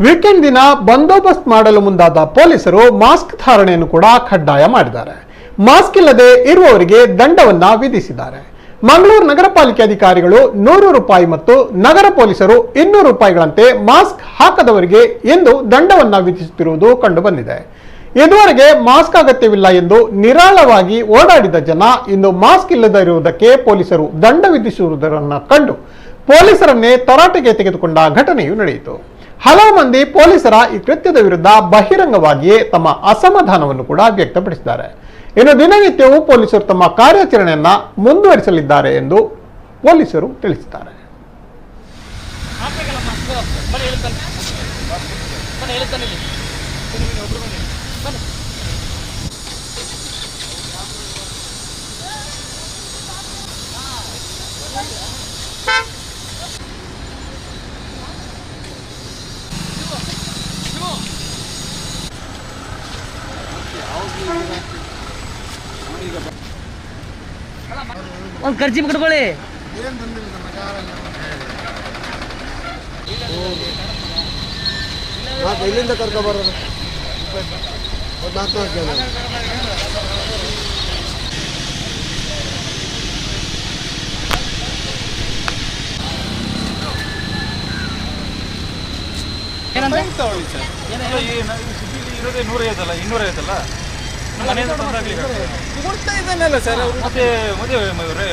Weekend ದಿನ ಬಂದೋಬಸ್ತ್ ಮಾಡಲು ಮುಂದಾದ ಪೊಲೀಸರು ಮಾಸ್ಕ್ ಧಾರಣೆಯನ್ನು ಕೂಡ ಕಡ್ಡಾಯ ಮಾಡಿದ್ದಾರೆ. ಮಾಸ್ಕ್ ಇಲ್ಲದೆ ಇರುವವರಿಗೆ ದಂಡವನ್ನ ವಿಧಿಸಿದ್ದಾರೆ. ಮಂಗಳೂರು ನಗರ ಪಾಲಿಕೆ ಅಧಿಕಾರಿಗಳು 100 ರೂಪಾಯಿ ಮತ್ತು ನಗರ ಪೊಲೀಸರು 200 ರೂಪಾಯಿಗಳಂತೆ ಮಾಸ್ಕ್ ಹಾಕದವರಿಗೆ ಎಂದು ದಂಡವನ್ನ ವಿಧಿಸುತ್ತಿರುವುದು ಕಂಡುಬಂದಿದೆ. ಇದುವರೆಗೆ ಮಾಸ್ಕ್ ಅಗತ್ಯವಿಲ್ಲ ಎಂದು ನಿರಾಳವಾಗಿ ಓಡಾಡಿದ ಜನ ಇಂದು ಮಾಸ್ಕ್ ಇಲ್ಲದೆ ಇರುವುದಕ್ಕೆ ಪೊಲೀಸರು ದಂಡ ವಿಧಿಸುವುದನ್ನು ಕಂಡು ಪೊಲೀಸರನ್ನೇ ತರಾಟೆಗೆ ತೆಗೆದುಕೊಂಡ ಘಟನೆಯು ನಡೆಯಿತು. ಹಲವು ಮಂದಿ ಪೊಲೀಸರ ಈ ಕೃತ್ಯದ ವಿರುದ್ಧ ಬಹಿರಂಗವಾಗಿಯೇ ತಮ್ಮ ಅಸಮಾಧಾನವನ್ನು ಕೂಡ ವ್ಯಕ್ತಪಡಿಸಿದ್ದಾರೆ. ಇನ್ನು ದಿನನಿತ್ಯವೂ ಪೊಲೀಸರು ತಮ್ಮ ಕಾರ್ಯಾಚರಣೆಯನ್ನ ಮುಂದುವರಿಸಲಿದ್ದಾರೆ ಎಂದು ಪೊಲೀಸರು ತಿಳಿಸಿದ್ದಾರೆ. ಒಂದು ಖರ್ಚಿ ಬಿಟ್ಕೊಳ್ಳಿ. ಇಲ್ಲಿಂದ ಕರ್ಕೊಬರೋದು ಇರೋದೇ 150 250 ಕೊಡ್ತಾ ಇದ್ದಾನಲ್ಲ ಸರ್. ಮತ್ತೆ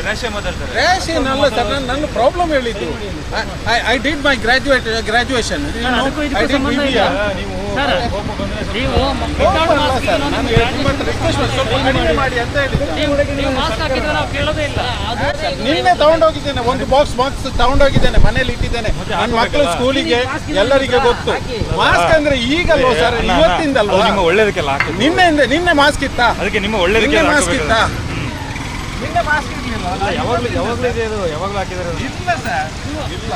ರ್ಯಾಶ್ ಮಾತಾಡ್ತಾರೆ. ರ್ಯಾಶ್ ಏನಲ್ಲ ಸರ್, ನನ್ನ ಪ್ರಾಬ್ಲಮ್ ಹೇಳಿದ್ದು. I did my graduation. ನಿನ್ನೆ ತಗೊಂಡೋಗಿದ್ದೇನೆ, ಒಂದು ಬಾಕ್ಸ್ ತಗೊಂಡೋಗಿದ್ದೇನೆ, ಮನೇಲಿ ಇಟ್ಟಿದ್ದೇನೆ. ನನ್ನ ಮಕ್ಕಳು ಸ್ಕೂಲಿಗೆ ಎಲ್ಲರಿಗೆ ಗೊತ್ತು. ಮಾಸ್ಕ್ ಅಂದ್ರೆ ಈಗಲ್ವ ಸರ್, ಇವತ್ತಿಂದಲ್ವ? ಒಳ್ಳೇದಕ್ಕೆಲ್ಲ ನಿನ್ನೆ ಮಾಸ್ಕ್ ಇತ್ತಾ? ಅದಕ್ಕೆ ನಿಮ್ಮ ಒಳ್ಳೇದಕ್ಕೆ ಮಾಸ್ಕ್ ಇತ್ತಾ? ನಿನ್ನೆ ಮಾಸ್ಕ್ ಇರಲಿಲ್ಲ. ಯಾವಾಗಲೂ ಇದೆ, ಯಾವಾಗಲೂ ಹಾಕಿದ್ದಾರೆ. ಇಲ್ಲ ಸರ್, ಇಲ್ಲ.